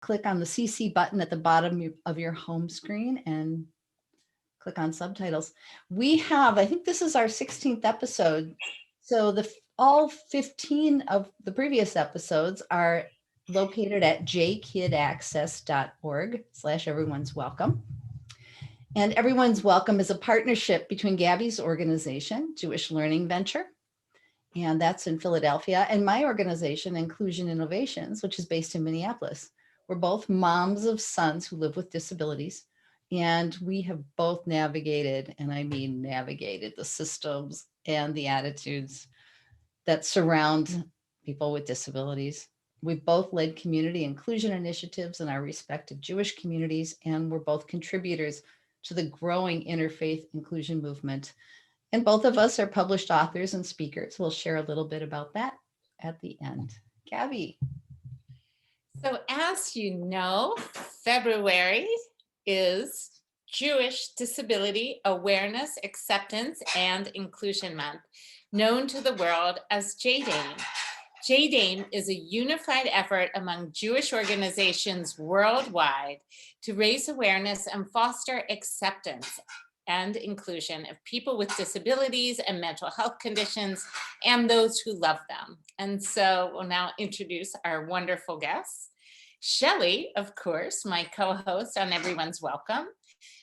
click on the CC button at the bottom of your home screen and click on subtitles. We have, I think this is our 16th episode. So all 15 of the previous episodes are located at jkidaccess.org/everyone's welcome. And Everyone's Welcome is a partnership between Gabby's organization, Jewish Learning Venture, and that's in Philadelphia, and my organization, Inclusion Innovations, which is based in Minneapolis. We're both moms of sons who live with disabilities, and we have both navigated, and I mean navigated, the systems and the attitudes that surround people with disabilities. We've both led community inclusion initiatives in our respective Jewish communities, and we're both contributors to the growing interfaith inclusion movement. And both of us are published authors and speakers. We'll share a little bit about that at the end. Gabby. So as you know, February is Jewish Disability Awareness, Acceptance, and Inclusion Month, known to the world as JDAIM. JDAIM is a unified effort among Jewish organizations worldwide to raise awareness and foster acceptance and inclusion of people with disabilities and mental health conditions and those who love them. And so we'll now introduce our wonderful guests. Shelly, of course, my co-host on Everyone's Welcome.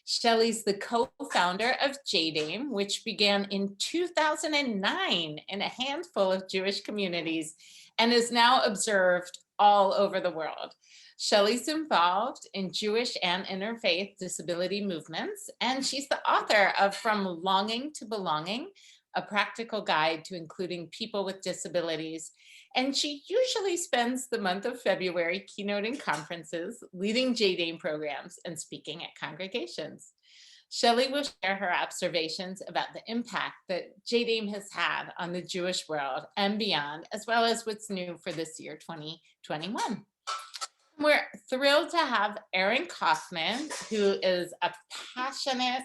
Shelly's the co-founder of JDAIM, which began in 2009 in a handful of Jewish communities and is now observed all over the world. Shelly's involved in Jewish and interfaith disability movements, and she's the author of From Longing to Belonging, a practical guide to including people with disabilities. And she usually spends the month of February keynoting conferences, leading JDAIM programs, and speaking at congregations. Shelly will share her observations about the impact that JDAIM has had on the Jewish world and beyond, as well as what's new for this year, 2021. We're thrilled to have Aaron Kaufman, who is a passionate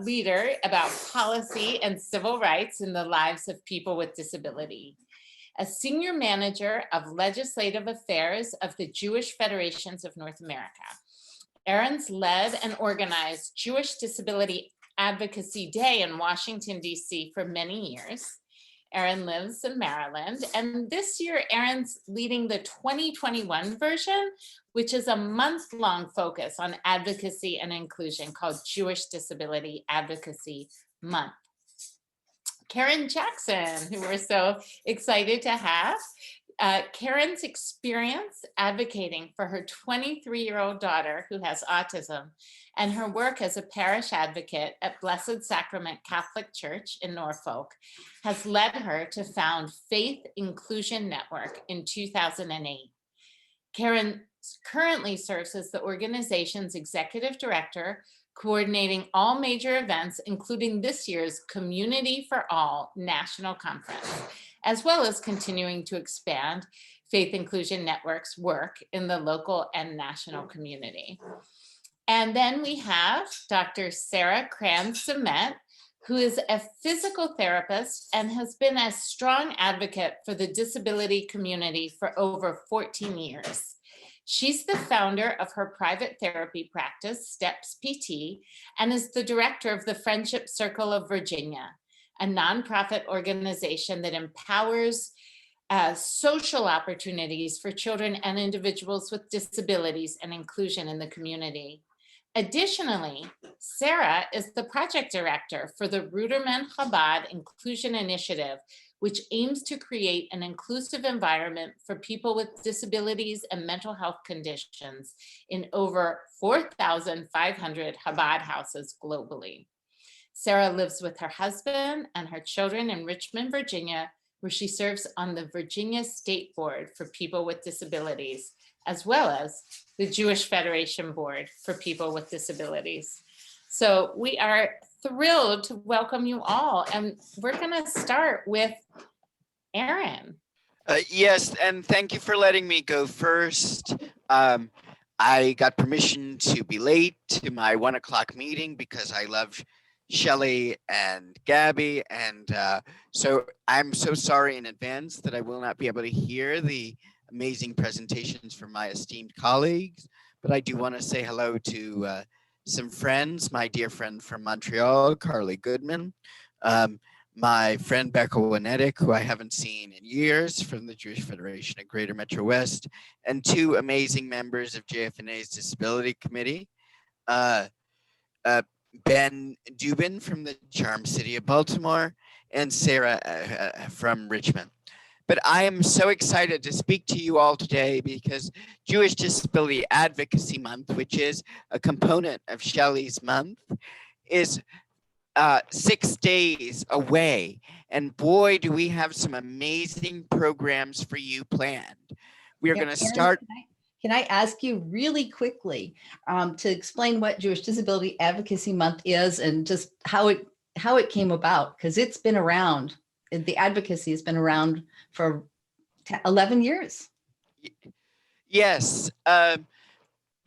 leader about policy and civil rights in the lives of people with disability. A senior manager of legislative affairs of the Jewish Federations of North America. Aaron's led and organized Jewish Disability Advocacy Day in Washington, D.C. for many years. Aaron lives in Maryland, and this year Aaron's leading the 2021 version, which is a month-long focus on advocacy and inclusion called Jewish Disability Advocacy Month. Karen Jackson, who we're so excited to have. Karen's experience advocating for her 23-year-old daughter who has autism and her work as a parish advocate at Blessed Sacrament Catholic Church in Norfolk has led her to found Faith Inclusion Network in 2008. Karen currently serves as the organization's executive director, coordinating all major events, including this year's Community for All National Conference, as well as continuing to expand Faith Inclusion Network's work in the local and national community. And then we have Dr. Sarah Kranz-Ciment, who is a physical therapist and has been a strong advocate for the disability community for over 14 years. She's the founder of her private therapy practice, Steps PT, and is the director of the Friendship Circle of Virginia, a nonprofit organization that empowers social opportunities for children and individuals with disabilities and inclusion in the community. Additionally, Sarah is the project director for the Ruderman Chabad Inclusion Initiative, which aims to create an inclusive environment for people with disabilities and mental health conditions in over 4,500 Chabad houses globally. Sarah lives with her husband and her children in Richmond, Virginia, where she serves on the Virginia State Board for People with Disabilities, as well as the Jewish Federation Board for People with Disabilities. So we are thrilled to welcome you all, and we're going to start with Aaron. Yes, and thank you for letting me go first. I got permission to be late to my 1 o'clock meeting because I love Shelly and Gabby, and so I'm so sorry in advance that I will not be able to hear the amazing presentations from my esteemed colleagues. But I do want to say hello to some friends, my dear friend from Montreal, Carly Goodman, um, my friend Becca Winetic, who I haven't seen in years, from the Jewish Federation of Greater Metro West, and two amazing members of JFNA's Disability Committee, uh, uh, Ben Dubin from the charm city of Baltimore, and Sarah from Richmond. But I am so excited to speak to you all today because Jewish Disability Advocacy Month, which is a component of Shelly's month, is 6 days away. And boy, do we have some amazing programs for you planned. We are Yeah, going to Aaron, start. Can I ask you really quickly to explain what Jewish Disability Advocacy Month is and just how it came about? Because it's been around. The advocacy has been around for 11 years. Yes.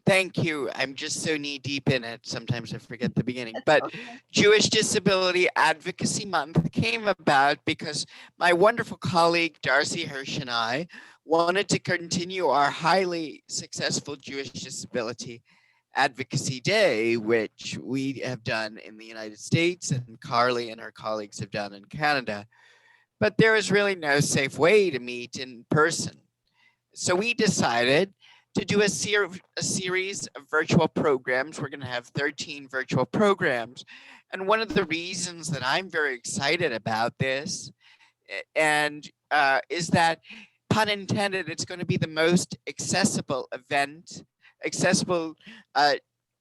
Thank you. I'm just so knee deep in it. Sometimes I forget the beginning. But Okay. Jewish Disability Advocacy Month came about because my wonderful colleague Darcy Hirsch and I wanted to continue our highly successful Jewish Disability Advocacy Day, which we have done in the United States and Carly and her colleagues have done in Canada. But there is really no safe way to meet in person. So we decided to do a series of virtual programs. We're going to have 13 virtual programs. And one of the reasons that I'm very excited about this and is that, pun intended, it's going to be the most accessible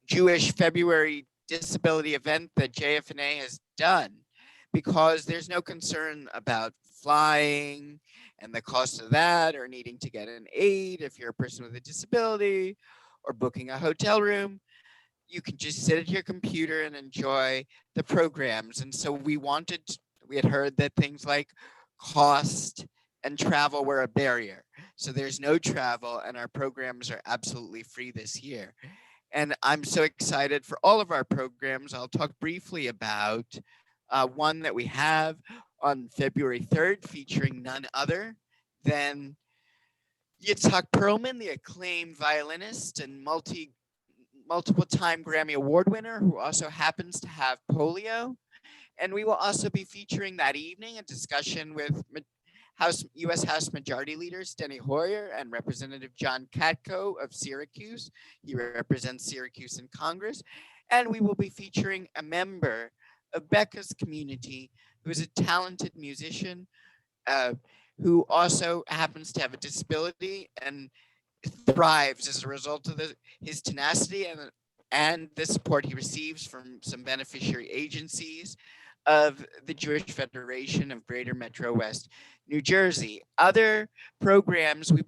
Jewish February disability event that JFNA has done, because there's no concern about flying and the cost of that, or needing to get an aid if you're a person with a disability, or booking a hotel room. You can just sit at your computer and enjoy the programs. And so we had heard that things like cost and travel were a barrier. So there's no travel and our programs are absolutely free this year. And I'm so excited for all of our programs. I'll talk briefly about one that we have on February 3rd, featuring none other than Yitzhak Perlman, the acclaimed violinist and multiple time Grammy Award winner, who also happens to have polio. And we will also be featuring that evening a discussion with U.S. House Majority Leader Steny Hoyer and Representative John Katko of Syracuse. He represents Syracuse in Congress. And we will be featuring a member of Becca's community who is a talented musician who also happens to have a disability and thrives as a result of his tenacity and the support he receives from some beneficiary agencies of the Jewish Federation of Greater Metro West, New Jersey. Other programs we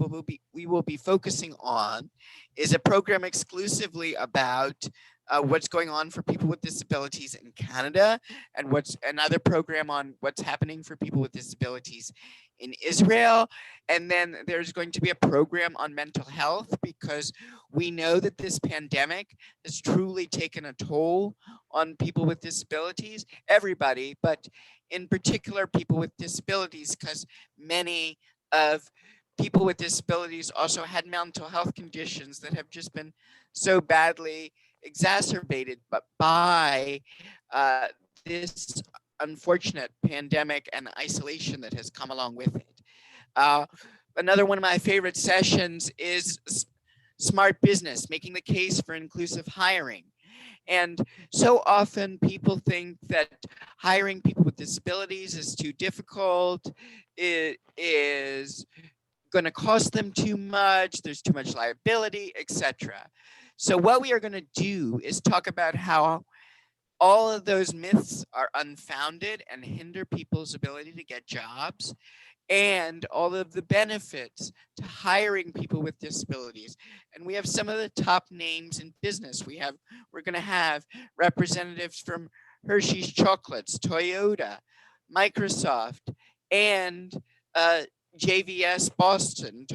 will be focusing on is a program exclusively about what's going on for people with disabilities in Canada, and what's another program on what's happening for people with disabilities in Israel. And then there's going to be a program on mental health, because we know that this pandemic has truly taken a toll on people with disabilities, everybody, but in particular people with disabilities, because many of people with disabilities also had mental health conditions that have just been so badly exacerbated by this unfortunate pandemic and isolation that has come along with it. Another one of my favorite sessions is smart business, making the case for inclusive hiring. And so often people think that hiring people with disabilities is too difficult, it is going to cost them too much, there's too much liability, etc. So what we are going to do is talk about how all of those myths are unfounded and hinder people's ability to get jobs, and all of the benefits to hiring people with disabilities. And we have some of the top names in business. We're going to have representatives from Hershey's Chocolates, Toyota, Microsoft, and JVS Boston,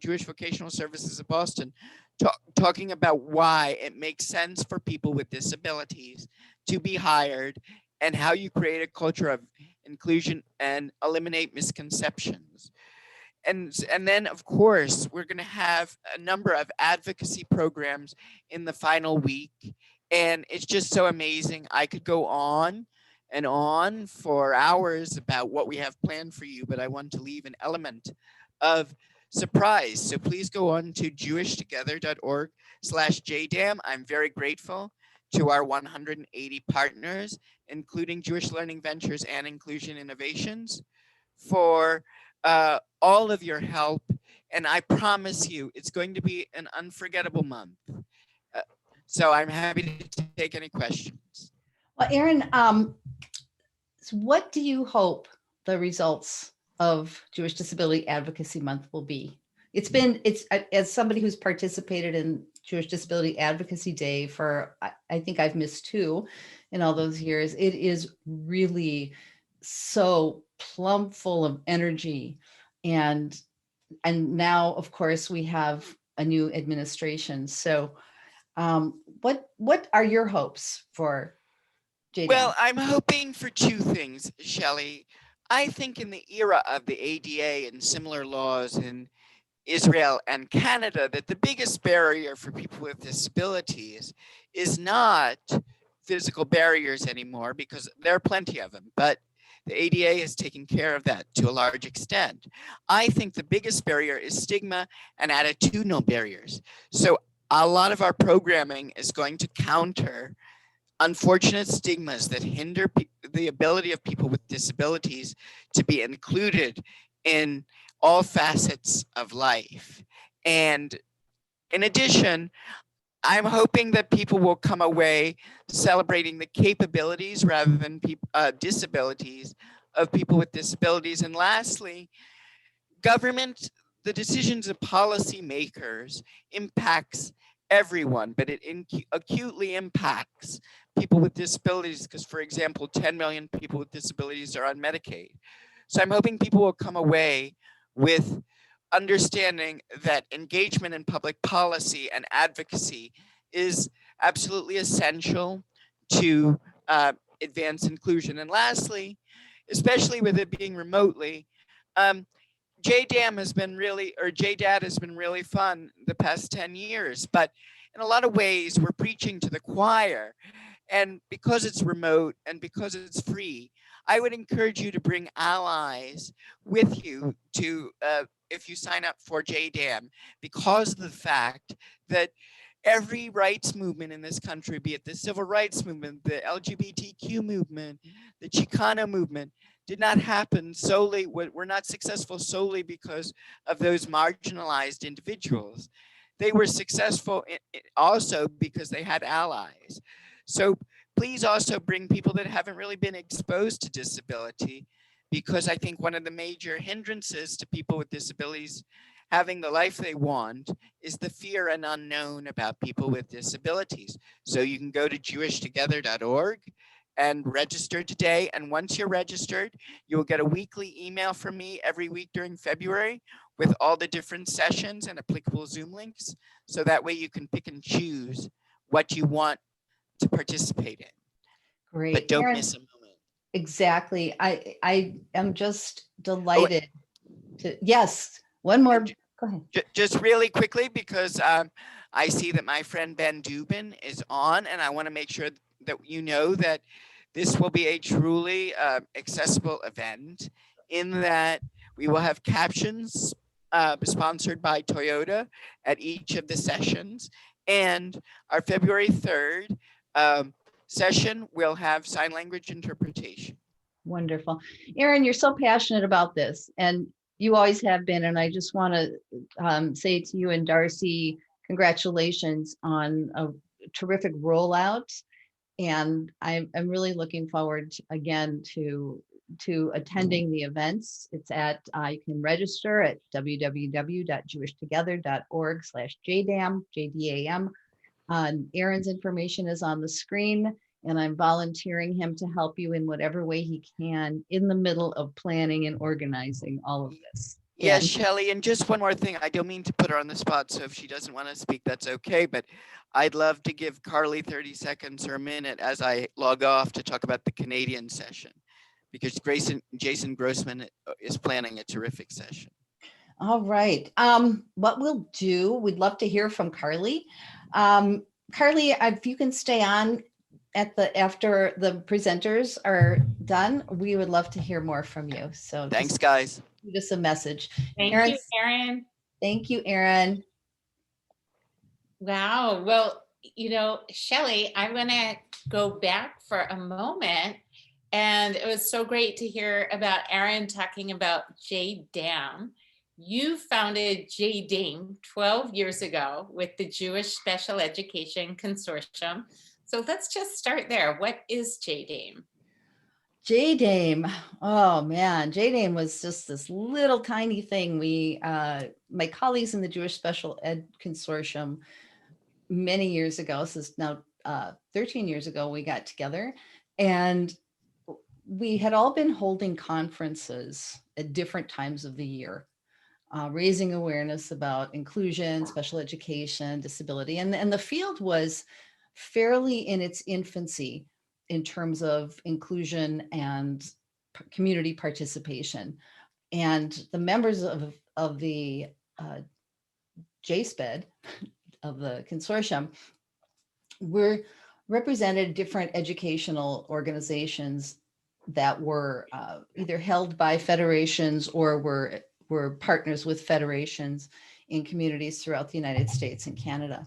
Jewish Vocational Services of Boston, talking about why it makes sense for people with disabilities to be hired, and how you create a culture of inclusion and eliminate misconceptions. And then, of course, we're going to have a number of advocacy programs in the final week. And it's just so amazing. I could go on and on for hours about what we have planned for you, but I want to leave an element of surprise. So please go on to jewishtogether.org/JDAIM. I'm very grateful to our 180 partners, including Jewish Learning Ventures and Inclusion Innovations, for all of your help. And I promise you, it's going to be an unforgettable month. So I'm happy to take any questions. Well, Aaron, so what do you hope the results of Jewish Disability Advocacy Month will be? It's as somebody who's participated in Jewish Disability Advocacy Day for, I think I've missed 2 in all those years. It is really so plumb full of energy. And now, of course, we have a new administration. So what are your hopes for JDAIM? Well, I'm hoping for 2 things, Shelly. I think in the era of the ADA and similar laws in Israel and Canada, that the biggest barrier for people with disabilities is not physical barriers anymore, because there are plenty of them, but the ADA is taking care of that to a large extent. I think the biggest barrier is stigma and attitudinal barriers. So a lot of our programming is going to counter unfortunate stigmas that hinder the ability of people with disabilities to be included in all facets of life. And in addition, I'm hoping that people will come away celebrating the capabilities rather than disabilities of people with disabilities. And lastly, government, the decisions of policymakers impacts everyone, but it acutely impacts people with disabilities because, for example, 10 million people with disabilities are on Medicaid. So I'm hoping people will come away with understanding that engagement in public policy and advocacy is absolutely essential to advance inclusion. And lastly, especially with it being remotely, JDAM has been really, or JDAD has been really fun the past 10 years, but in a lot of ways we're preaching to the choir. And because it's remote and because it's free, I would encourage you to bring allies with you to, if you sign up for JDAM, because of the fact that every rights movement in this country, be it the civil rights movement, the LGBTQ movement, the Chicano movement, did not happen solely, were not successful solely because of those marginalized individuals. They were successful also because they had allies. So please also bring people that haven't really been exposed to disability, because I think one of the major hindrances to people with disabilities having the life they want is the fear and unknown about people with disabilities. So you can go to jewishtogether.org and register today. And once you're registered, you will get a weekly email from me every week during February with all the different sessions and applicable Zoom links. So that way you can pick and choose what you want to participate in. Great. But don't Aaron, miss a moment. Exactly. I am just delighted to, yes, one more, go ahead. Just really quickly, because I see that my friend Ben Dubin is on, and I want to make sure that you know that this will be a truly accessible event, in that we will have captions sponsored by Toyota at each of the sessions. And our February 3rd session will have sign language interpretation. Wonderful. Aaron, you're so passionate about this, and you always have been. And I just want to say to you and Darcy, congratulations on a terrific rollout. And I'm really looking forward again to attending the events. It's at, you can register at www.jewishtogether.org/JDAIM, JDAIM. Aaron's information is on the screen, and I'm volunteering him to help you in whatever way he can in the middle of planning and organizing all of this. Yes, Shelly, and just one more thing. I don't mean to put her on the spot, so if she doesn't want to speak, that's okay. But I'd love to give Carly 30 seconds or a minute as I log off to talk about the Canadian session, because Jason Grossman is planning a terrific session. All right. What we'll do, we'd love to hear from Carly. Carly, if you can stay on after the presenters are done, we would love to hear more from you. So Thanks, guys. just a message. Thank Aaron, you, Erin. thank you, Aaron. Wow. Well, Shelly, I want to go back for a moment. And it was so great to hear about Aaron talking about JDAIM. You founded JDAIM 12 years ago with the Jewish Special Education Consortium. So let's just start there. What is JDAIM? JDAIM. Oh man, JDAIM was just this little tiny thing. My colleagues in the Jewish Special Ed Consortium many years ago, this is now 13 years ago, we got together and we had all been holding conferences at different times of the year, raising awareness about inclusion, special education, disability, and the field was fairly in its infancy in terms of inclusion and community participation. And the members of the JSPED, of the consortium, were represented different educational organizations that were either held by federations or were partners with federations in communities throughout the United States and Canada.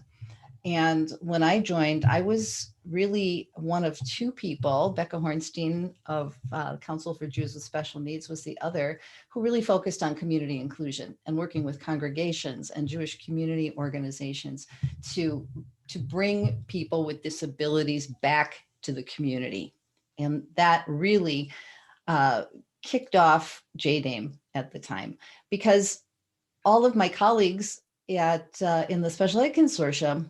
And when I joined, I was really one of two people. Becca Hornstein of Council for Jews with Special Needs was the other, who really focused on community inclusion and working with congregations and Jewish community organizations to bring people with disabilities back to the community. And that really kicked off JDAIM at the time, because all of my colleagues in the Special Ed Consortium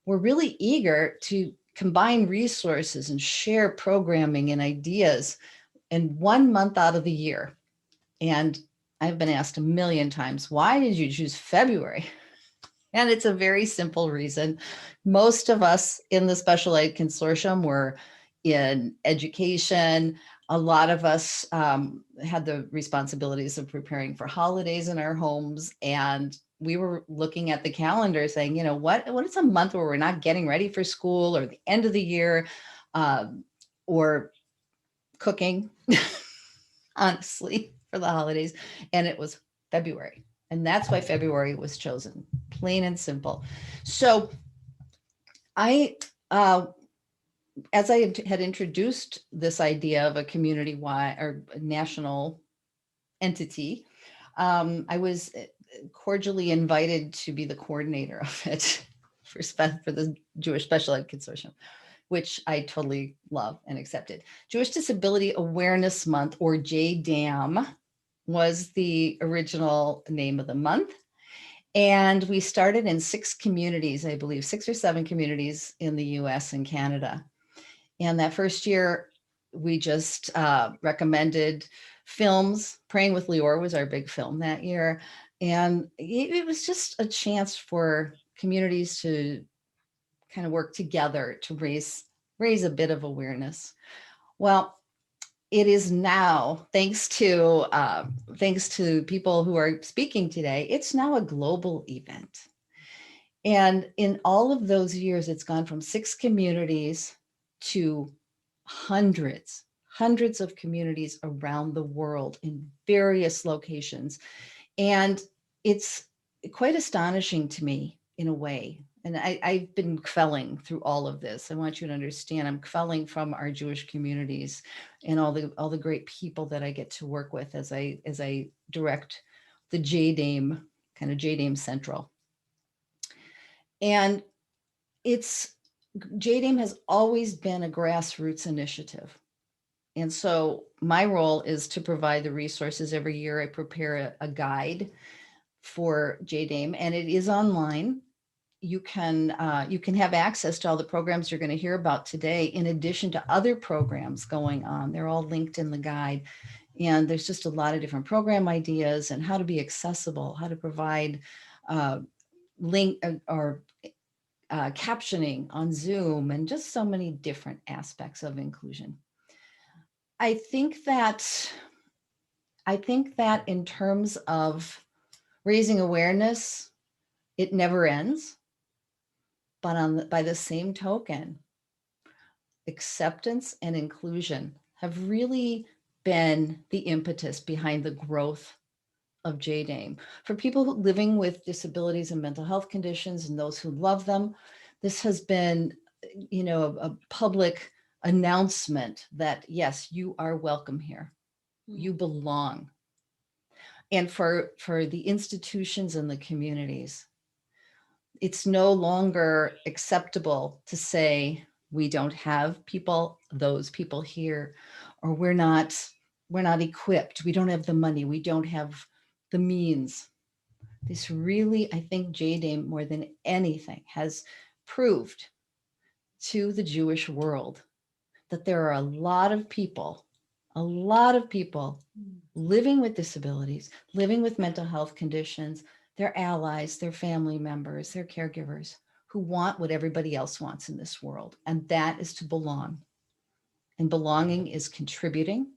were really eager to combine resources and share programming and ideas in 1 month out of the year. And I've been asked a million times, why did you choose February? And it's a very simple reason. Most of us in the Special Ed Consortium were in education. A lot of us had the responsibilities of preparing for holidays in our homes. And we were looking at the calendar saying, what is a month where we're not getting ready for school or the end of the year or cooking, honestly, for the holidays. And it was February. And that's why February was chosen, plain and simple. So as I had introduced this idea of a community-wide or national entity, I was cordially invited to be the coordinator of it for the Jewish Special Ed Consortium, which I totally love and accepted. Jewish Disability Awareness Month, or JDAIM, was the original name of the month. And we started in 6 communities, I believe, 6 or 7 communities in the US and Canada. And that first year, we just recommended films. Praying with Lior was our big film that year. And it was just a chance for communities to kind of work together to raise a bit of awareness. Well, it is now, thanks to people who are speaking today, it's now a global event. And in all of those years, it's gone from 6 communities to hundreds of communities around the world in various locations. And it's quite astonishing to me in a way. And I've been quelling through all of this. I want you to understand, I'm quelling from our Jewish communities and all the great people that I get to work with as I direct the JDAIM, kind of JDAIM Central. And JDAIM has always been a grassroots initiative. And so my role is to provide the resources. Every year I prepare a guide for JDAIM, and it is online. You can have access to all the programs you're going to hear about today, in addition to other programs going on. They're all linked in the guide. And there's just a lot of different program ideas and how to be accessible, how to provide captioning on Zoom, and just so many different aspects of inclusion. I think that in terms of Raising awareness, it never ends. But by the same token, acceptance and inclusion have really been the impetus behind the growth of JDAIM. For people living with disabilities and mental health conditions and those who love them, this has been, a public announcement that yes, you are welcome here. You belong. And for the institutions and the communities, it's no longer acceptable to say we don't have those people here, or we're not equipped, we don't have the money, we don't have the means. This really, I think JDAIM more than anything has proved to the Jewish world that there are a lot of people living with disabilities, living with mental health conditions, their allies, their family members, their caregivers, who want what everybody else wants in this world. And that is to belong. And belonging is contributing.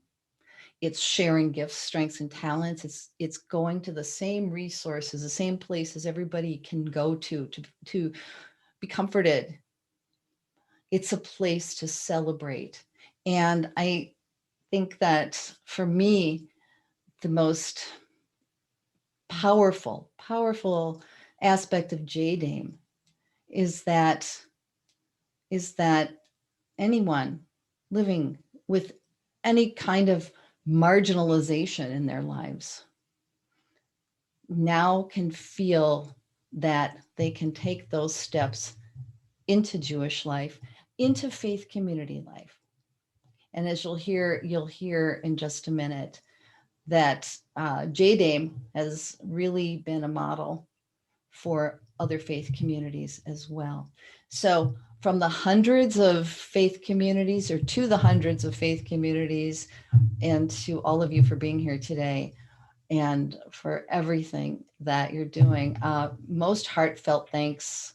It's sharing gifts, strengths, and talents. It's going to the same resources, the same places everybody can go to be comforted. It's a place to celebrate. And I think that for me, the most powerful aspect of JDAIM is that anyone living with any kind of marginalization in their lives now can feel that they can take those steps into Jewish life, into faith community life. And as you'll hear in just a minute, that JDAIM has really been a model for other faith communities as well. So from the hundreds of faith communities, or to the hundreds of faith communities, and to all of you for being here today, and for everything that you're doing, most heartfelt thanks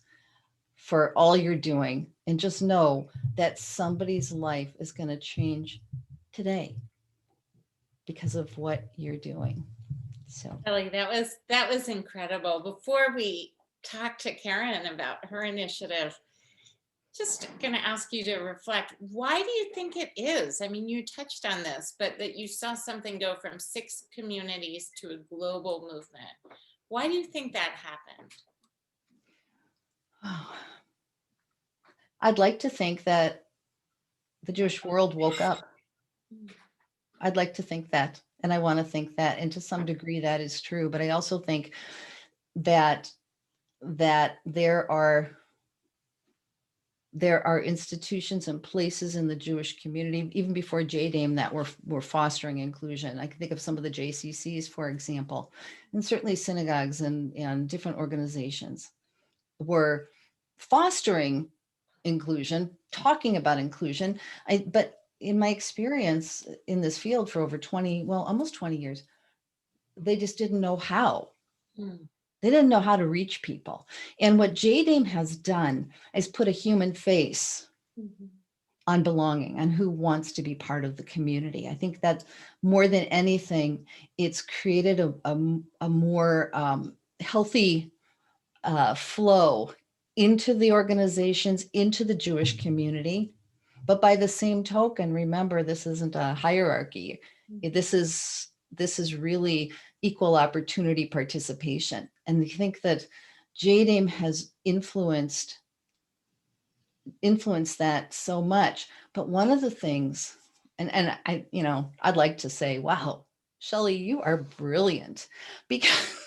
for all you're doing. And just know that somebody's life is going to change today because of what you're doing. So Shelly, that was incredible. Before we talk to Karen about her initiative, just going to ask you to reflect, why do you think it is? I mean, you touched on this, but that you saw something go from 6 communities to a global movement. Why do you think that happened? I'd like to think that the Jewish world woke up. I'd like to think that, and I want to think that, and to some degree that is true. But I also think that there are institutions and places in the Jewish community, even before JDAIM, that were fostering inclusion. I can think of some of the JCCs, for example, and certainly synagogues and different organizations were fostering inclusion, talking about inclusion. But in my experience in this field for over almost 20 years, they just didn't know how. They didn't know how to reach people. And what JDAIM has done is put a human face on belonging and who wants to be part of the community. I think that more than anything, it's created a more healthy flow into the organizations, into the Jewish community. But by the same token, remember, this isn't a hierarchy. This is really equal opportunity participation. And I think that JDAIM has influenced that so much. But one of the things, and I'd like to say, wow, Shelly, you are brilliant, because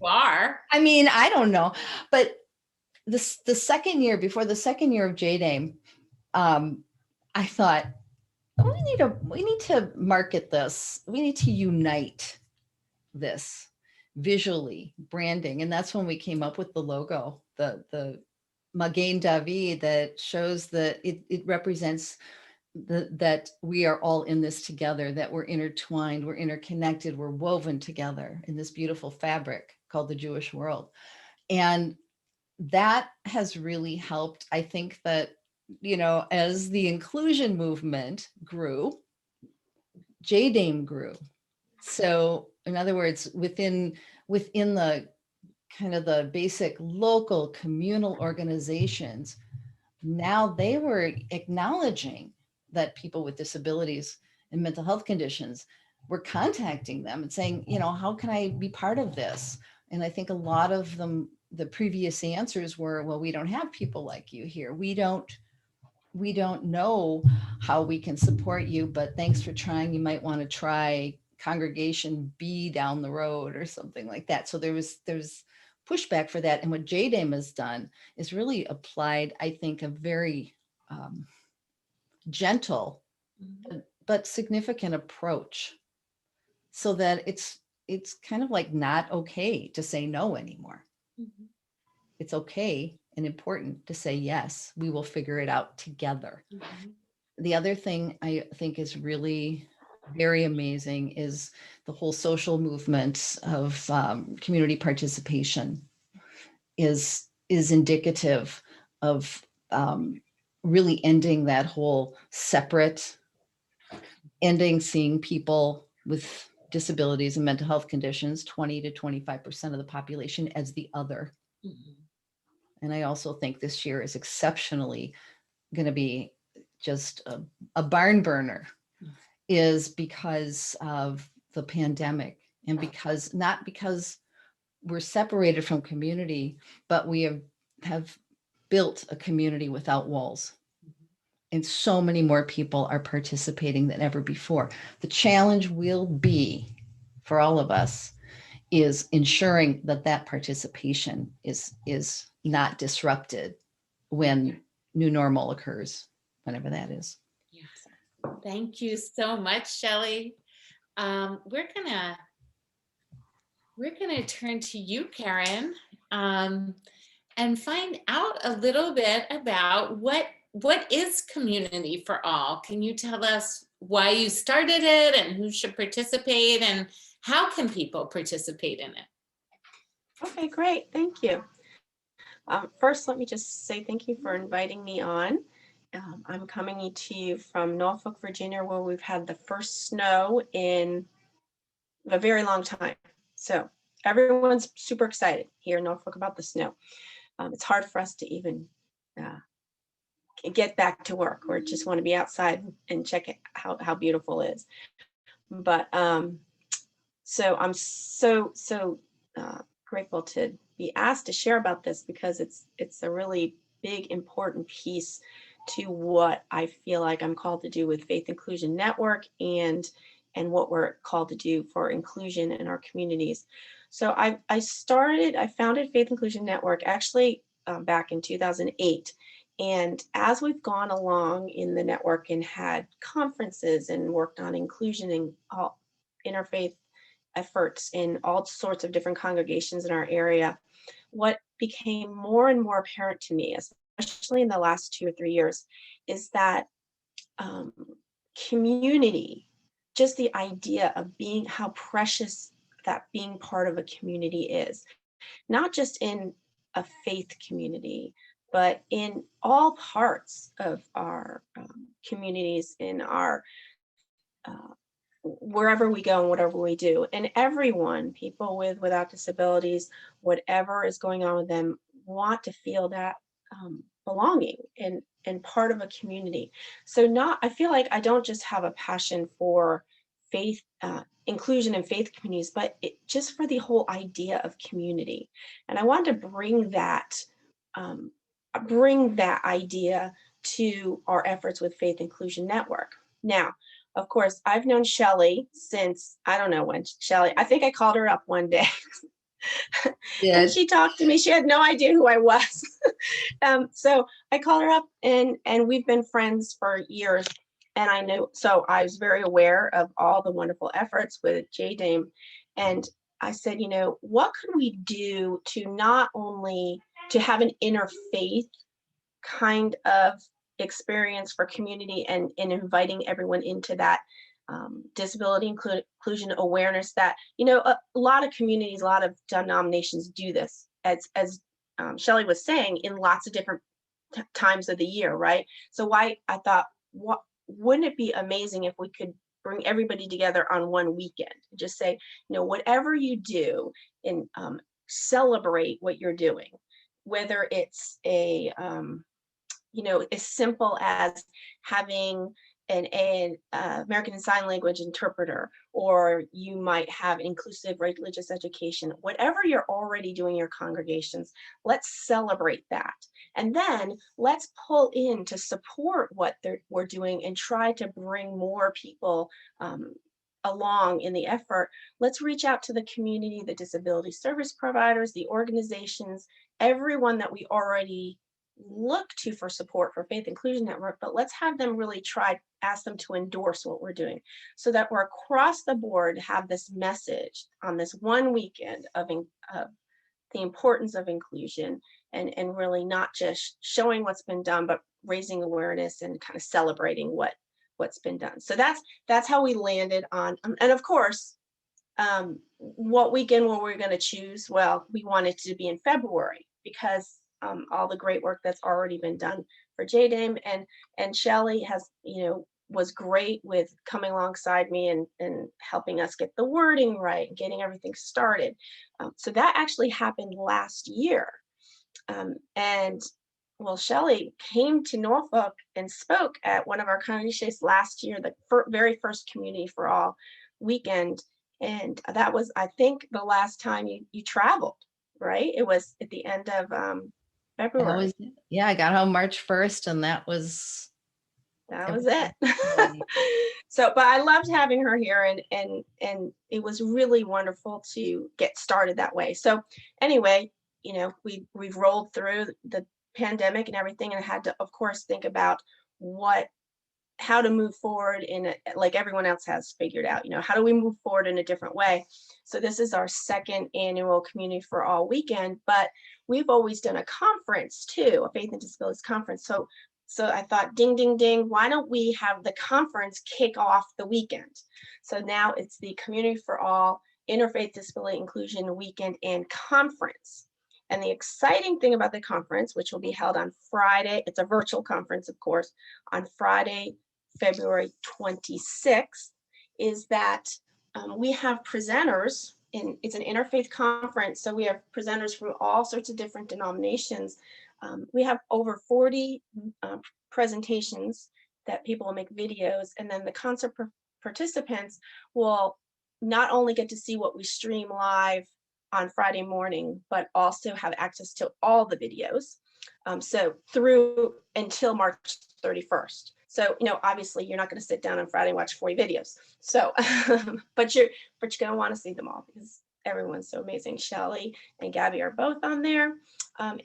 I mean, I don't know, but the second year, before the second year of JDAIM, I thought, we need to market this. We need to unite this visually, branding. And that's when we came up with the logo, the Magen David, that shows that it represents that we are all in this together, that we're intertwined, we're interconnected, we're woven together in this beautiful fabric called the Jewish world. And that has really helped. I think that, as the inclusion movement grew, JDAIM grew. So in other words, within the kind of the basic local communal organizations, now they were acknowledging that people with disabilities and mental health conditions were contacting them and saying, you know, how can I be part of this? And I think a lot of them, the previous answers were, well, we don't have people like you here. We don't know how we can support you, but thanks for trying. You might want to try congregation B down the road or something like that. So there's pushback for that. And what JDAIM has done is really applied, I think, a very gentle but significant approach, so that it's kind of like not okay to say no anymore. Mhm. It's okay and important to say yes. We will figure it out together. Mhm. The other thing I think is really very amazing is the whole social movement of community participation is indicative of really ending that whole separate, ending seeing people with disabilities and mental health conditions, 20 to 25% of the population, as the other. Mhm. And I also think this year is exceptionally going to be just a barn burner, is because of the pandemic, and because not because we're separated from community, but we have built a community without walls. And so many more people are participating than ever before. The challenge will be for all of us is ensuring that that participation is not disrupted when new normal occurs, whenever that is. Yes. Thank you so much, Shelly. We're gonna turn to you, Karen, and find out a little bit about what is Community for All. Can you tell us why you started it and who should participate, and how can people participate in it? Okay, great. Thank you. First, let me just say thank you for inviting me on. I'm coming to you from Norfolk, Virginia, where we've had the first snow in a very long time. So everyone's super excited here in Norfolk about the snow. It's hard for us to even get back to work, or just want to be outside and check it, how beautiful it is. But so I'm so grateful to be asked to share about this, because it's a really big, important piece to what I feel like I'm called to do with Faith Inclusion Network, and what we're called to do for inclusion in our communities. So I founded Faith Inclusion Network actually back in 2008. And as we've gone along in the network and had conferences and worked on inclusion and all interfaith efforts in all sorts of different congregations in our area, what became more and more apparent to me, especially in the last 2 or 3 years, is that community, just the idea of being, how precious that being part of a community is, not just in a faith community, but in all parts of our communities, in our wherever we go and whatever we do. And everyone, people without disabilities, whatever is going on with them, want to feel that belonging and part of a community. So I feel like I don't just have a passion for faith, inclusion in faith communities, but just for the whole idea of community. And I wanted to bring that idea to our efforts with Faith Inclusion Network. Now, of course, I've known Shelly since, I don't know when. Shelly, I think I called her up one day. And she talked to me. She had no idea who I was. So I called her up, and we've been friends for years. And I knew, so I was very aware of all the wonderful efforts with JDAIM. And I said, you know, what could we do to not only to have an interfaith kind of experience for community, and inviting everyone into that disability inclusion awareness, that, you know, a lot of communities, a lot of denominations do this, as Shelly was saying, in lots of different times of the year, right? So I thought, wouldn't it be amazing if we could bring everybody together on one weekend. Just say, whatever you do, and celebrate what you're doing, whether it's as simple as having an American Sign Language interpreter, or you might have inclusive religious education. Whatever you're already doing in your congregations, let's celebrate that. And then let's pull in to support what we're doing and try to bring more people along in the effort. Let's reach out to the community, the disability service providers, the organizations, everyone that we already look to for support for Faith Inclusion Network, but let's have them really ask them to endorse what we're doing, so that we're across the board have this message on this one weekend of the importance of inclusion, and really not just showing what's been done, but raising awareness and kind of celebrating what's been done. So that's how we landed on, and of course, what weekend were we going to choose? Well, we wanted to be in February, because all the great work that's already been done for JDAIM, and Shelly has, was great with coming alongside me and helping us get the wording right, getting everything started. So that actually happened last year. And well, Shelly came to Norfolk and spoke at one of our congregations last year, the very first Community for All weekend. And that was, I think, the last time you traveled, right? It was at the end of February. I got home March 1st, and that was it. So, but I loved having her here, and it was really wonderful to get started that way. So anyway, we've rolled through the pandemic and everything, and had to, of course, think about how to move forward like everyone else has figured out, how do we move forward in a different way? So this is our second annual Community for All weekend, but we've always done a conference too, a Faith and Disabilities conference. So I thought, ding, ding, ding, why don't we have the conference kick off the weekend? So now it's the Community for All Interfaith Disability Inclusion Weekend and Conference. And the exciting thing about the conference, which will be held on Friday, it's a virtual conference, of course, on Friday, February 26th, is that we have presenters, and it's an interfaith conference, so we have presenters from all sorts of different denominations. We have over 40 presentations that people will make videos, and then the concert participants will not only get to see what we stream live on Friday morning, but also have access to all the videos. So through until March 31st. So, obviously you're not going to sit down on Friday and watch 40 videos. So, but you're going to want to see them all, because everyone's so amazing. Shelly and Gabby are both on there.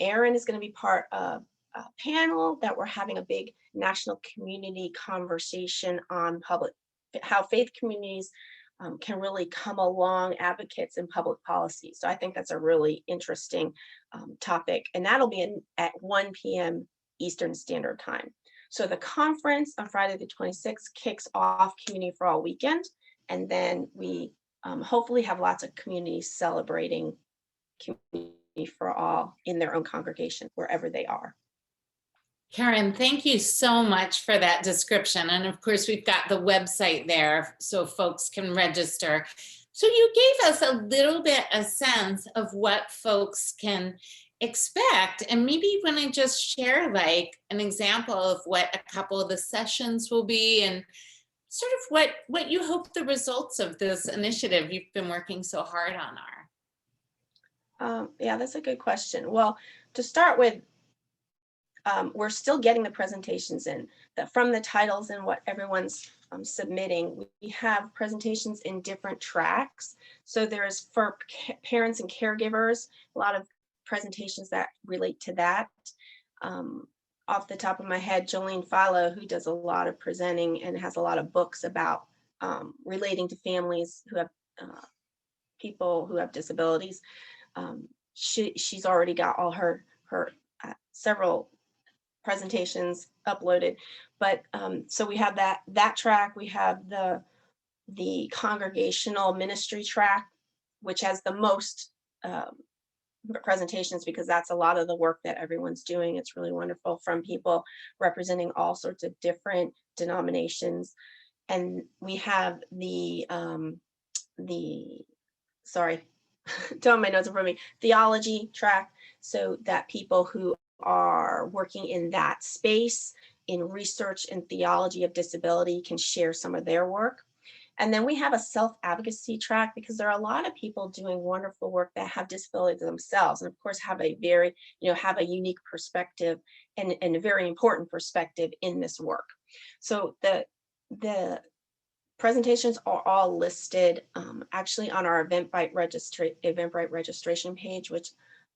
Aaron is going to be part of a panel that we're having a big national community conversation on how faith communities can really come along advocates in public policy. So I think that's a really interesting topic, and that'll be at 1 p.m. Eastern Standard Time. So the conference on Friday the 26th kicks off Community for All weekend, and then we hopefully have lots of communities celebrating Community for All in their own congregation, wherever they are. Karen, thank you so much for that description. And of course, we've got the website there so folks can register. So you gave us a little bit of sense of what folks can expect. And maybe you want to just share like an example of what a couple of the sessions will be, and sort of what you hope the results of this initiative you've been working so hard on are. Yeah, that's a good question. Well, to start with, we're still getting the presentations in. From the titles and what everyone's submitting, we have presentations in different tracks. So there's for parents and caregivers, a lot of presentations that relate to that. Off the top of my head, Jolene Philo, who does a lot of presenting and has a lot of books about relating to families who have people who have disabilities. She's already got all her several presentations uploaded, but so we have that track. We have the congregational ministry track, which has the most presentations, because that's a lot of the work that everyone's doing. It's really wonderful, from people representing all sorts of different denominations. and we have the sorry, don't have my notes in front of me, theology track, so that people who are working in that space in research and theology of disability can share some of their work. And then we have a self-advocacy track, because there are a lot of people doing wonderful work that have disabilities themselves, and of course have a very, have a unique perspective and a very important perspective in this work. So the presentations are all listed actually on our Eventbrite registration page, which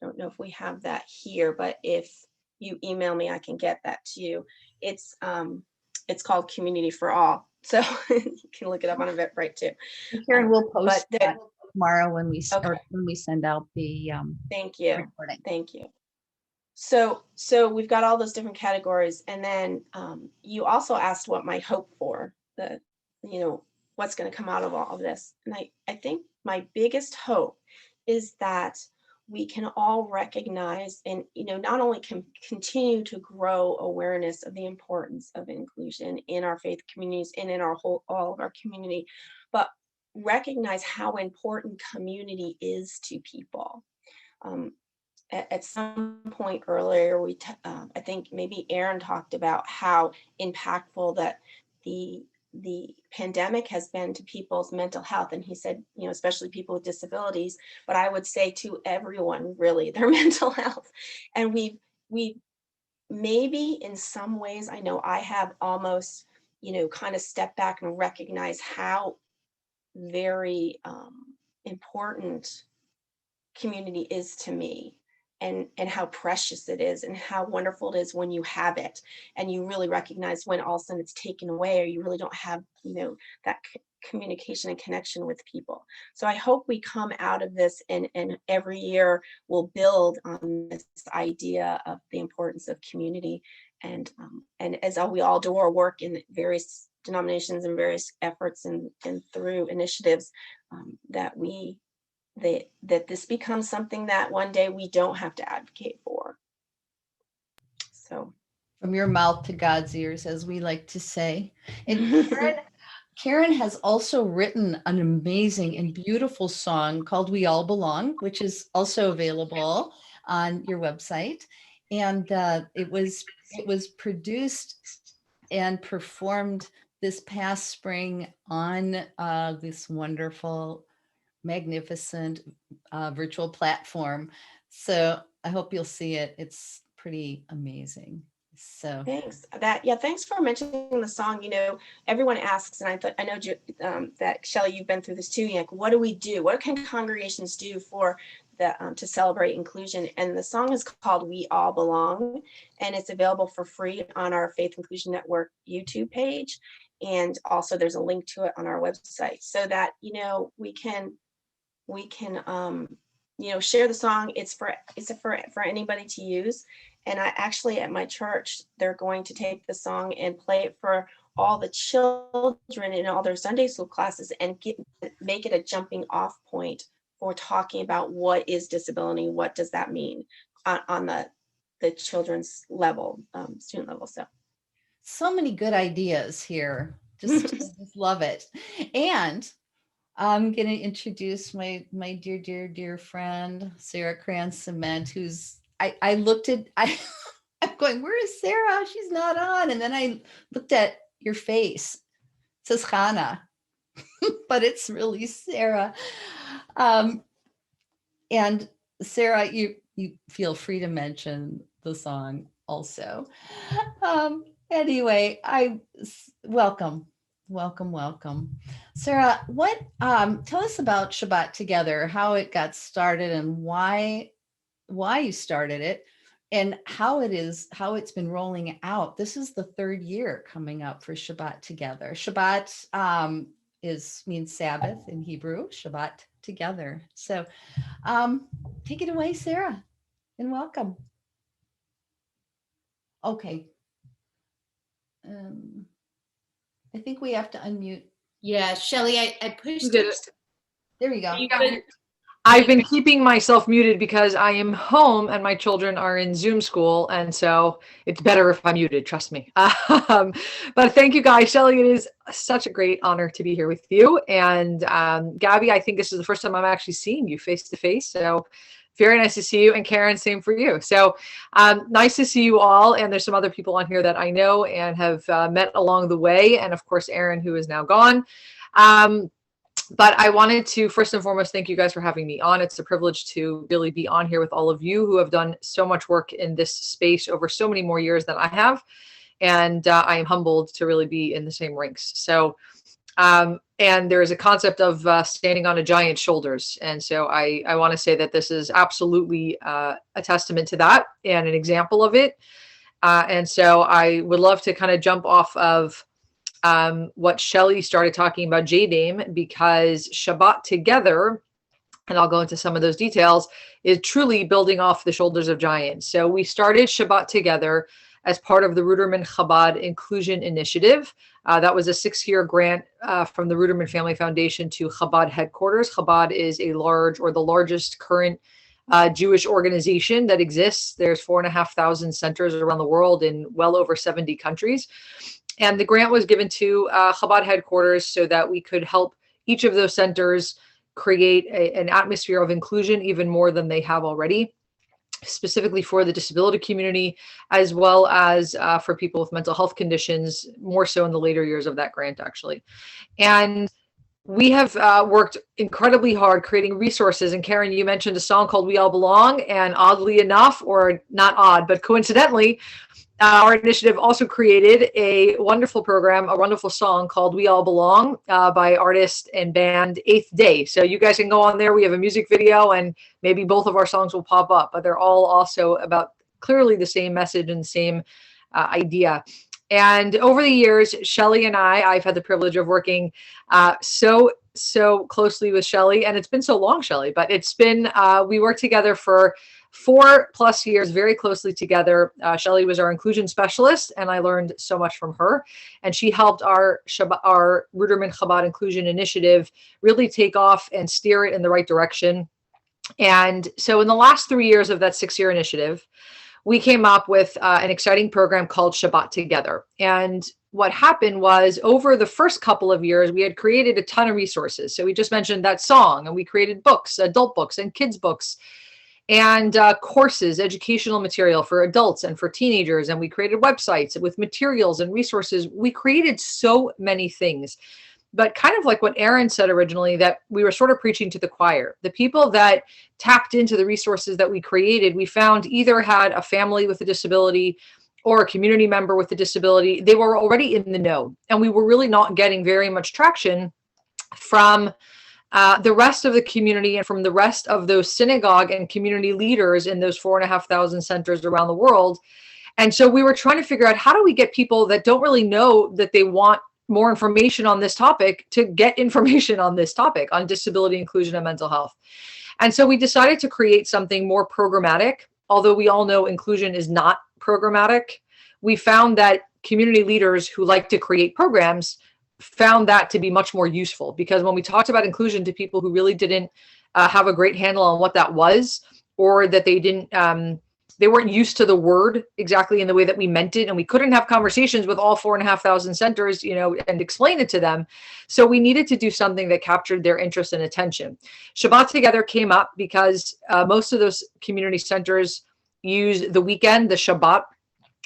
I don't know if we have that here, but if you email me, I can get that to you. It's called Community for All. So you can look it up on Eventbrite too. Karen, we'll post But that tomorrow when we Okay. or when we send out the Thank you. recording. Thank you. So we've got all those different categories. And then you also asked what my hope for what's going to come out of all of this. And I think my biggest hope is that we can all recognize and, not only can continue to grow awareness of the importance of inclusion in our faith communities and in all of our community, but recognize how important community is to people. At some point earlier, I think maybe Aaron talked about how impactful that the pandemic has been to people's mental health. And he said, especially people with disabilities, but I would say to everyone, really, their mental health. And we maybe in some ways, I know I have almost, kind of stepped back and recognized how very important community is to me. And how precious it is and how wonderful it is when you have it, and you really recognize when all of a sudden it's taken away, or you really don't have, that communication and connection with people. So I hope we come out of this and every year we'll build on this idea of the importance of community. And as we all do our work in various denominations and various efforts and through initiatives, that this becomes something that one day we don't have to advocate for. So From your mouth to God's ears, as we like to say. And Karen has also written an amazing and beautiful song called We All Belong, which is also available on your website. And it was produced and performed this past spring on this wonderful, magnificent virtual platform. So I hope you'll see it. It's pretty amazing. So thanks. Thanks for mentioning the song. Everyone asks, and I know that Shelly, you've been through this too. Like, what do we do? What can congregations do for to celebrate inclusion? And the song is called "We All Belong," and it's available for free on our Faith Inclusion Network YouTube page, and also there's a link to it on our website, so that we can share the song. It's for anybody to use. And I actually, at my church, they're going to take the song and play it for all the children in all their Sunday school classes and make it a jumping off point for talking about what is disability, what does that mean on the children's level, student level. So many good ideas here. Just love it. And I'm going to introduce my dear friend, Sarah Kranz-Ciment, who's, I looked at, I'm going, where is Sarah? She's not on. And then I looked at your face. It says Hannah, but it's really Sarah. And Sarah, you feel free to mention the song also. Anyway, welcome. Sarah, what tell us about ShabbaTTogether, how it got started and why you started it, and how it's been rolling out. This is the third year coming up for ShabbaTTogether. Shabbat means Sabbath in Hebrew, ShabbaTTogether. So take it away, Sarah, and welcome. Okay. I think we have to unmute. Yeah, Shelly, I pushed did it. There you go. You got it. I've been keeping myself muted because I am home and my children are in Zoom school. And so it's better if I'm muted, trust me. But thank you guys. Shelly, it is such a great honor to be here with you. And Gabby, I think this is the first time I'm actually seeing you face to face. So very nice to see you. And Karen, same for you. So nice to see you all. And there's some other people on here that I know and have met along the way. And of course, Aaron, who is now gone. But I wanted to first and foremost thank you guys for having me on. It's a privilege to really be on here with all of you who have done so much work in this space over so many more years than I have. And I am humbled to really be in the same ranks. So, and there is a concept of standing on a giant's shoulders. And so I want to say that this is absolutely a testament to that and an example of it. And so I would love to kind of jump off of what Shelly started talking about JDAIM, because ShabbaTTogether, and I'll go into some of those details, is truly building off the shoulders of giants. So we started ShabbaTTogether as part of the Ruderman Chabad Inclusion Initiative. That was a 6-year grant from the Ruderman Family Foundation to Chabad headquarters. Chabad is a large, or the largest current Jewish organization that exists. There's 4,500 centers around the world in well over 70 countries. And the grant was given to Chabad headquarters so that we could help each of those centers create an atmosphere of inclusion even more than they have already, specifically for the disability community, as well as for people with mental health conditions, more so in the later years of that grant, actually. And we have worked incredibly hard creating resources. And Karen, you mentioned a song called We All Belong. And oddly enough, or not odd, but coincidentally, our initiative also created a wonderful program, a wonderful song called We All Belong by artist and band 8th Day. So you guys can go on there. We have a music video and maybe both of our songs will pop up, but they're all also about clearly the same message and the same idea. And over the years, Shelly and I've had the privilege of working so closely with Shelly, and it's been so long, Shelly, but it's been, we worked together for 4+ years, very closely together. Shelly was our inclusion specialist, and I learned so much from her. And she helped our Ruderman Chabad Inclusion Initiative really take off and steer it in the right direction. And so in the last 3 years of that 6-year initiative, we came up with an exciting program called ShabbaTTogether. And what happened was, over the first couple of years, we had created a ton of resources. So we just mentioned that song, and we created books, adult books and kids books, and courses, educational material for adults and for teenagers. And we created websites with materials and resources. We created so many things. But kind of like what Aaron said originally, that we were sort of preaching to the choir. The people that tapped into the resources that we created, we found either had a family with a disability or a community member with a disability. They were already in the know. And we were really not getting very much traction from the rest of the community and from the rest of those synagogue and community leaders in those 4,500 centers around the world. And so we were trying to figure out, how do we get people that don't really know that they want more information on this topic to get information on this topic, on disability inclusion and mental health. And so we decided to create something more programmatic. Although we all know inclusion is not programmatic, we found that community leaders who like to create programs found that to be much more useful, because when we talked about inclusion to people who really didn't have a great handle on what that was, or that they weren't used to the word exactly in the way that we meant it, and we couldn't have conversations with all 4,500 centers, and explain it to them. So we needed to do something that captured their interest and attention. ShabbaTTogether came up because most of those community centers use the weekend, the Shabbat,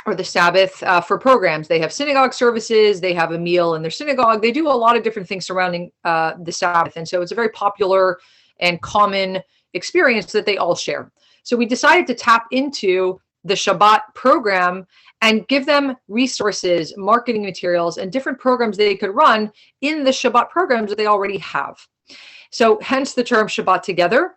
or the Sabbath for programs. They have synagogue services, they have a meal in their synagogue, they do a lot of different things surrounding the Sabbath. And so it's a very popular and common experience that they all share. So we decided to tap into the Shabbat program and give them resources, marketing materials, and different programs they could run in the Shabbat programs that they already have. So hence the term ShabbaTTogether.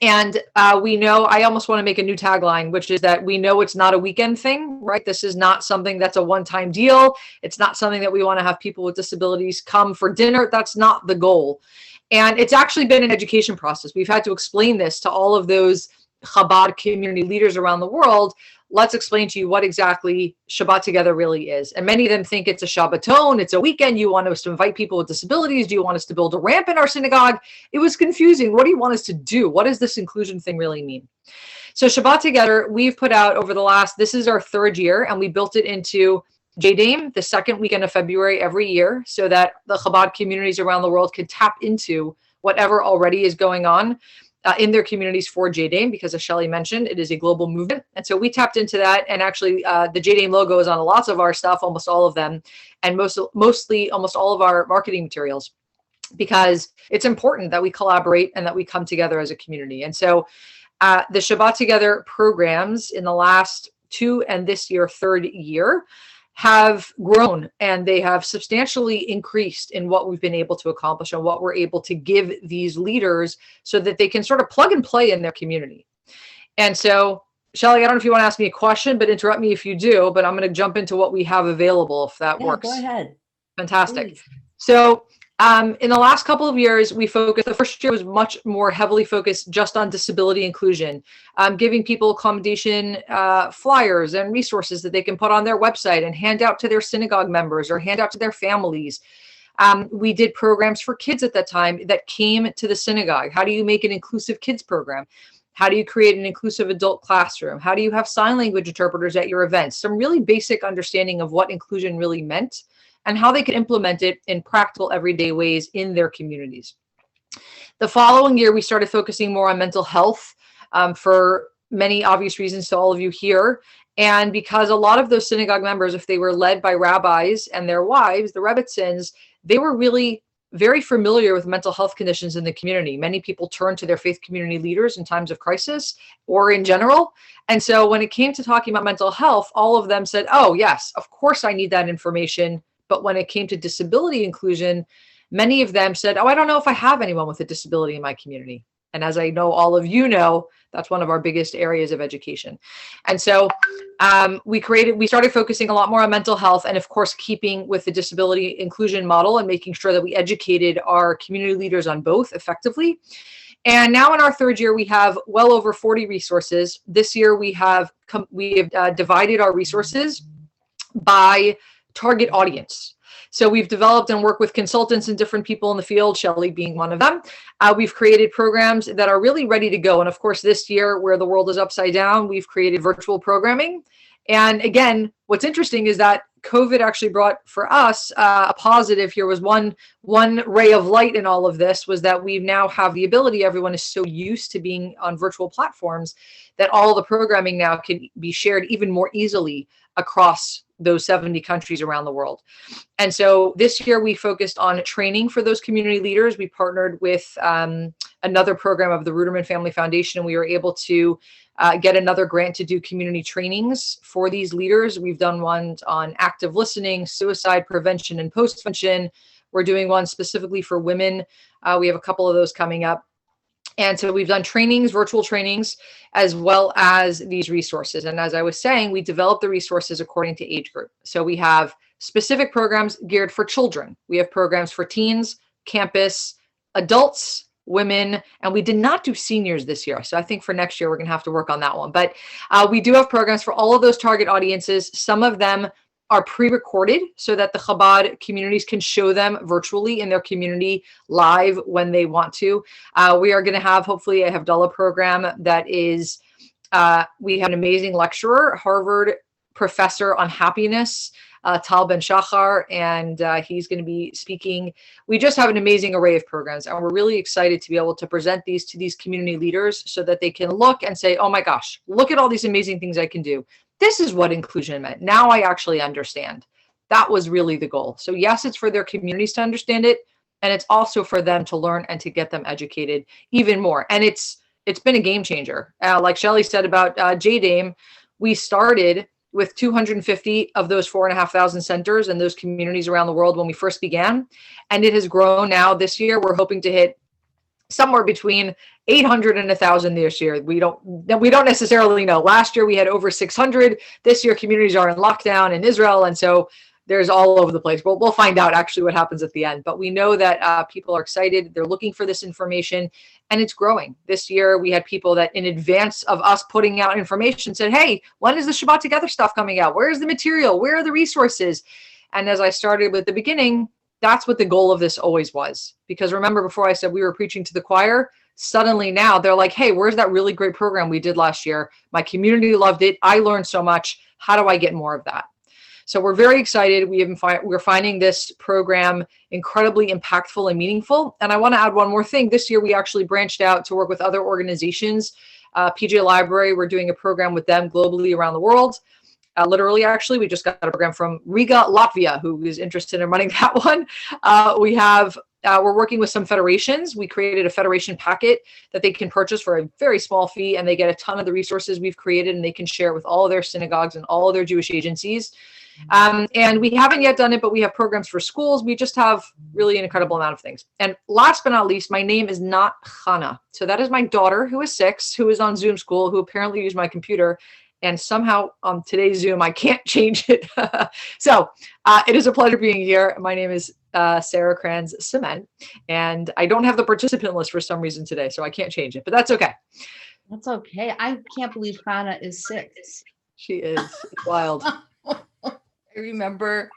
And we know, I almost want to make a new tagline, which is that we know it's not a weekend thing, right? This is not something that's a one-time deal. It's not something that we want to have people with disabilities come for dinner. That's not the goal. And it's actually been an education process. We've had to explain this to all of those Chabad community leaders around the world, let's explain to you what exactly ShabbaTTogether really is. And many of them think it's a Shabbaton, it's a weekend. You want us to invite people with disabilities? Do you want us to build a ramp in our synagogue? It was confusing. What do you want us to do? What does this inclusion thing really mean? So ShabbaTTogether, we've put out over the last, this is our 3rd year, and we built it into JDAIM the 2nd weekend of February every year so that the Chabad communities around the world can tap into whatever already is going on in their communities for JDAIM, because as Shelly mentioned, it is a global movement. And so we tapped into that, and actually the JDAIM logo is on lots of our stuff, almost all of them, and mostly almost all of our marketing materials, because it's important that we collaborate and that we come together as a community. And so the ShabbaTTogether programs in the last 2 and this year, 3rd year, have grown, and they have substantially increased in what we've been able to accomplish and what we're able to give these leaders so that they can sort of plug and play in their community. And so, Shelly, I don't know if you want to ask me a question, but interrupt me if you do, but I'm going to jump into what we have available if that works. Go ahead. Fantastic. Please. So in the last couple of years, we focused, the first year was much more heavily focused just on disability inclusion, giving people accommodation flyers and resources that they can put on their website and hand out to their synagogue members or hand out to their families. We did programs for kids at that time that came to the synagogue. How do you make an inclusive kids program? How do you create an inclusive adult classroom? How do you have sign language interpreters at your events? Some really basic understanding of what inclusion really meant and how they can implement it in practical everyday ways in their communities. The following year, we started focusing more on mental health for many obvious reasons to all of you here. And because a lot of those synagogue members, if they were led by rabbis and their wives, the Rebbitzins, they were really very familiar with mental health conditions in the community. Many people turn to their faith community leaders in times of crisis or in general. And so when it came to talking about mental health, all of them said, oh, yes, of course I need that information. But when it came to disability inclusion, many of them said, oh, I don't know if I have anyone with a disability in my community. And as I know all of you know, that's one of our biggest areas of education. And so we started focusing a lot more on mental health and of course, keeping with the disability inclusion model and making sure that we educated our community leaders on both effectively. And now in our 3rd year, we have well over 40 resources. This year, we have divided our resources by target audience. So we've developed and worked with consultants and different people in the field, Shelly being one of them. We've created programs that are really ready to go. And of course, this year where the world is upside down, we've created virtual programming. And again, what's interesting is that COVID actually brought for us a positive here was one ray of light in all of this was that we now have the ability, everyone is so used to being on virtual platforms that all the programming now can be shared even more easily across those 70 countries around the world. And so this year we focused on training for those community leaders. We partnered with another program of the Ruderman Family Foundation, and we were able to get another grant to do community trainings for these leaders. We've done one on active listening, suicide prevention and post-prevention. We're doing one specifically for women. We have a couple of those coming up. And so we've done trainings, virtual trainings, as well as these resources. And as I was saying, we develop the resources according to age group. So we have specific programs geared for children. We have programs for teens, campus, adults, women, and we did not do seniors this year. So I think for next year, we're going to have to work on that one. But we do have programs for all of those target audiences. Some of them are pre-recorded so that the Chabad communities can show them virtually in their community live when they want to. We are going to have, hopefully, a Havdalah program that is, we have an amazing lecturer, Harvard professor on happiness, Tal Ben Shachar, and he's going to be speaking. We just have an amazing array of programs, and we're really excited to be able to present these to these community leaders so that they can look and say, oh my gosh, look at all these amazing things I can do. This is what inclusion meant. Now I actually understand. That was really the goal. So yes, it's for their communities to understand it, and it's also for them to learn and to get them educated even more. And it's been a game changer. Like Shelly said about JDAIM, we started with 250 of those 4,500 centers and those communities around the world when we first began. And it has grown now this year. We're hoping to hit somewhere between 800 and 1,000 this year. We don't necessarily know. Last year we had over 600. This year communities are in lockdown in Israel. And so there's all over the place. We'll find out actually what happens at the end, but we know that people are excited. They're looking for this information, and it's growing. This year, we had people that in advance of us putting out information said, hey, when is the ShabbaTTogether stuff coming out? Where's the material? Where are the resources? And as I started with the beginning, that's what the goal of this always was. Because remember, before I said we were preaching to the choir, suddenly now they're like, hey, where's that really great program we did last year? My community loved it. I learned so much. How do I get more of that? So we're very excited. We're finding this program incredibly impactful and meaningful. And I want to add one more thing. This year, we actually branched out to work with other organizations. PJ Library, we're doing a program with them globally around the world. Literally, actually, we just got a program from Riga, Latvia, who is interested in running that one. We're working with some federations. We created a federation packet that they can purchase for a very small fee, and they get a ton of the resources we've created, and they can share it with all of their synagogues and all of their Jewish agencies. And we haven't yet done it, but we have programs for schools. We just have really an incredible amount of things. And last but not least, my name is not Chana. So that is my daughter, who is 6, who is on Zoom school, who apparently used my computer. And somehow on today's Zoom, I can't change it. So it is a pleasure being here. My name is Sarah Kranz-Ciment, and I don't have the participant list for some reason today, so I can't change it, but that's okay. That's okay. I can't believe Hannah is 6. She is. It's wild. I remember.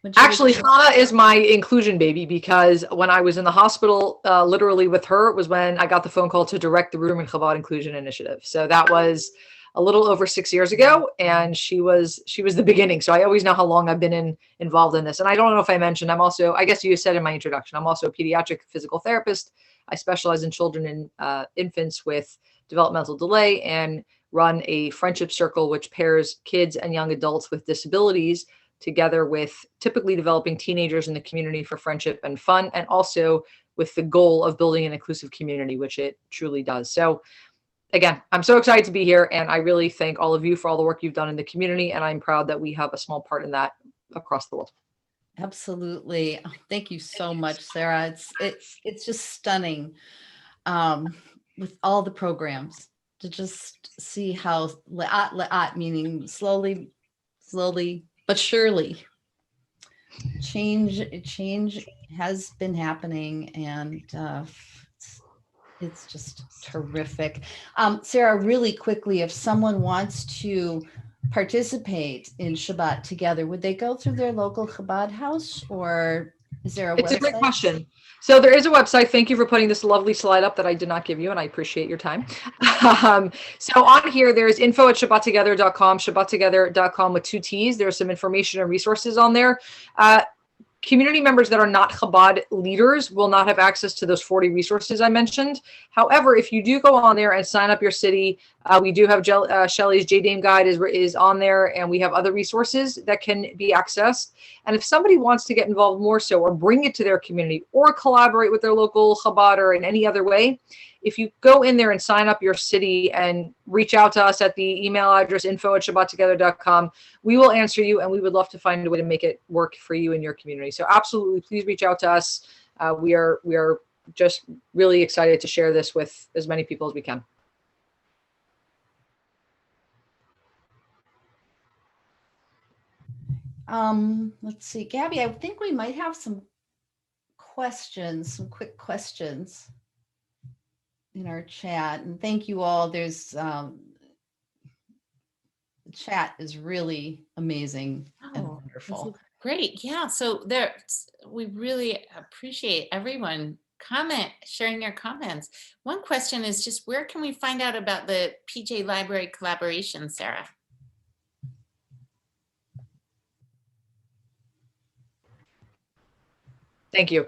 When she Actually, was- Hannah is my inclusion baby, because when I was in the hospital, literally with her, was when I got the phone call to direct the Rudderman Chabad Inclusion Initiative. So that was a little over 6 years ago, and she was the beginning. So I always know how long I've been involved in this. And I don't know if I mentioned, I'm also, I guess you said in my introduction, I'm also a pediatric physical therapist. I specialize in children and infants with developmental delay, and run a friendship circle which pairs kids and young adults with disabilities together with typically developing teenagers in the community for friendship and fun, and also with the goal of building an inclusive community, which it truly does. So again, I'm so excited to be here, and I really thank all of you for all the work you've done in the community, and I'm proud that we have a small part in that across the world. Absolutely. Oh, thank you so much, Sarah. It's just stunning with all the programs to just see how le'at, meaning slowly but surely change has been happening, and it's just terrific. Sarah, really quickly, if someone wants to participate in ShabbaTTogether, would they go through their local Chabad house, or is there a website? It's a great question. So there is a website. Thank you for putting this lovely slide up that I did not give you, and I appreciate your time. So on here, there's info@ShabbaTTogether.com, ShabbaTTogether.com with 2 T's. There's some information and resources on there. Community members that are not Chabad leaders will not have access to those 40 resources I mentioned. However, if you do go on there and sign up your city, we do have Shelly's JDAIM guide is on there, and we have other resources that can be accessed. And if somebody wants to get involved more so, or bring it to their community, or collaborate with their local Chabad or in any other way, if you go in there and sign up your city and reach out to us at the email address info@ShabbaTTogether.com, we will answer you, and we would love to find a way to make it work for you and your community. So absolutely, please reach out to us. We are just really excited to share this with as many people as we can. Let's see, Gabby, I think we might have some quick questions in our chat, and thank you all. There's the chat is really amazing and wonderful. Great. Yeah. So we really appreciate everyone sharing their comments. One question is just, where can we find out about the PJ Library collaboration, Sarah? Thank you.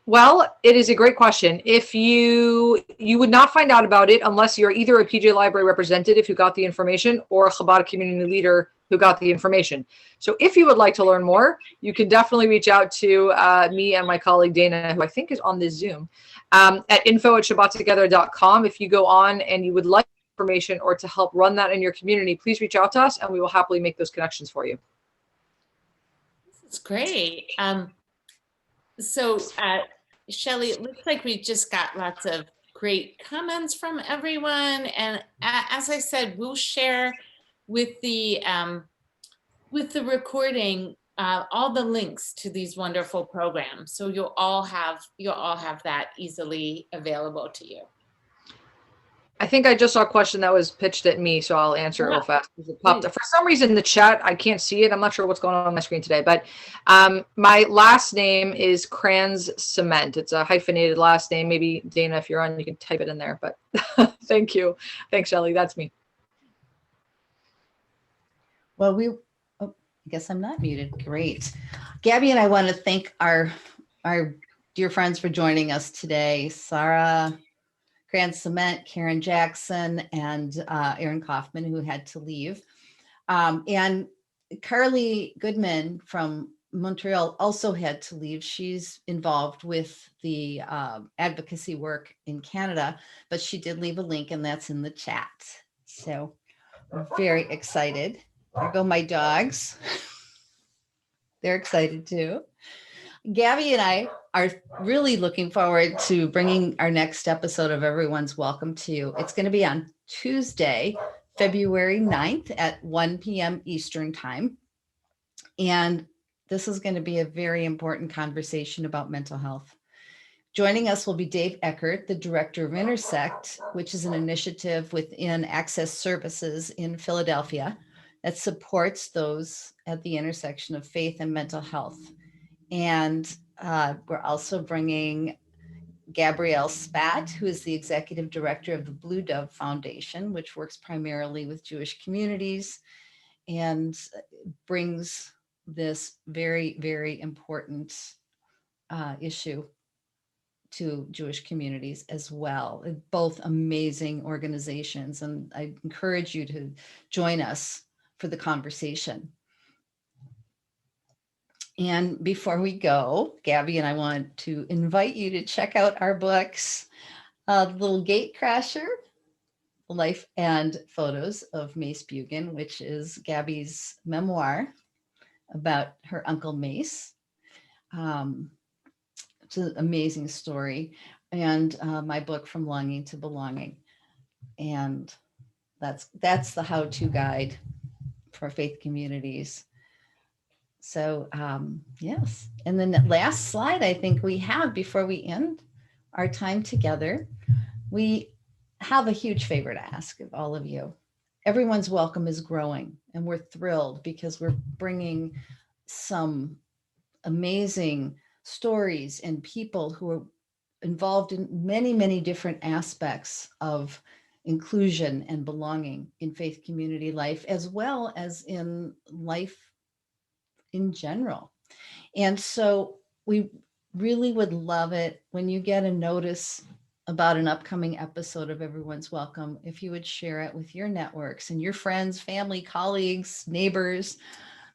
Well, it is a great question. If you would not find out about it unless you're either a PJ Library representative who got the information, or a Chabad community leader who got the information. So if you would like to learn more, you can definitely reach out to me and my colleague Dana, who I think is on this Zoom, at info@ShabbaTTogether.com. If you go on and you would like information or to help run that in your community, please reach out to us, and we will happily make those connections for you. This is great. So, Shelly, it looks like we just got lots of great comments from everyone. And as I said, we'll share with the with the recording, all the links to these wonderful programs. So you'll all have that easily available to you. I think I just saw a question that was pitched at me, so I'll answer it real Yeah, fast. It popped up. For some reason, the chat, I can't see it. I'm not sure what's going on my screen today, but my last name is Kranz-Ciment. It's a hyphenated last name. Maybe Dana, if you're on, you can type it in there, but thank you. Thanks, Shelly. That's me. Well, I guess I'm not muted. Great. Gabby and I want to thank our dear friends for joining us today. Sarah Kranz-Ciment, Karen Jackson, and Aaron Kaufman, who had to leave. And Carly Goodman from Montreal also had to leave. She's involved with the advocacy work in Canada, but she did leave a link, and that's in the chat. So we're very excited. There go my dogs. They're excited too. Gabby and I are really looking forward to bringing our next episode of Everyone's Welcome to You. It's going to be on Tuesday, February 9th at 1 p.m. Eastern Time. And this is going to be a very important conversation about mental health. Joining us will be Dave Eckert, the director of Intersect, which is an initiative within Access Services in Philadelphia that supports those at the intersection of faith and mental health. And we're also bringing Gabrielle Spat, who is the executive director of the Blue Dove Foundation, which works primarily with Jewish communities and brings this very, very important issue to Jewish communities as well. Both amazing organizations. And I encourage you to join us for the conversation. And before we go, Gabby and I want to invite you to check out our books, Little Gate Crasher, Life and Photos of Mace Bugan, which is Gabby's memoir about her uncle Mace. It's an amazing story. And my book, From Longing to Belonging. And that's the how-to guide for faith communities. So yes, and then the last slide I think we have before we end our time together, we have a huge favor to ask of all of you. Everyone's Welcome is growing, and we're thrilled because we're bringing some amazing stories and people who are involved in many, many different aspects of inclusion and belonging in faith community life, as well as in life in general. And so we really would love it when you get a notice about an upcoming episode of Everyone's Welcome, if you would share it with your networks and your friends, family, colleagues, neighbors,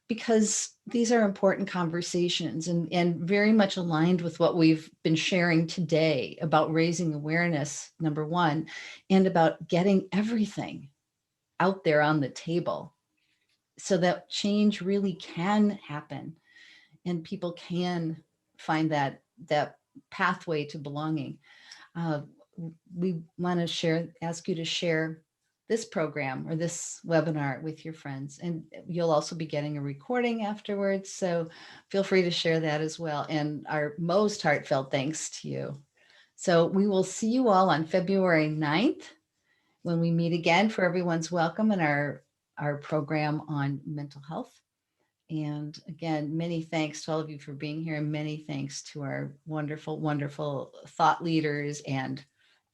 because these are important conversations and very much aligned with what we've been sharing today about raising awareness, number one, and about getting everything out there on the table so that change really can happen and people can find that pathway to belonging. We want to ask you to share this program or this webinar with your friends, and you'll also be getting a recording afterwards. So feel free to share that as well. And our most heartfelt thanks to you. So we will see you all on February 9th when we meet again for Everyone's Welcome and our program on mental health. And again, many thanks to all of you for being here, and many thanks to our wonderful, wonderful thought leaders and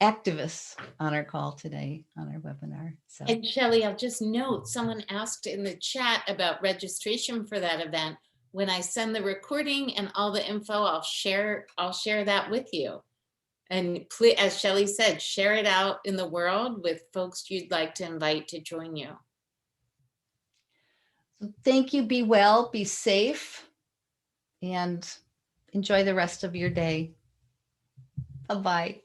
activists on our call today on our webinar. So, and Shelly, I'll just note, someone asked in the chat about registration for that event. When I send the recording and all the info, I'll share that with you. And please, as Shelly said, share it out in the world with folks you'd like to invite to join you. Thank you. Be well, be safe, and enjoy the rest of your day. Bye-bye.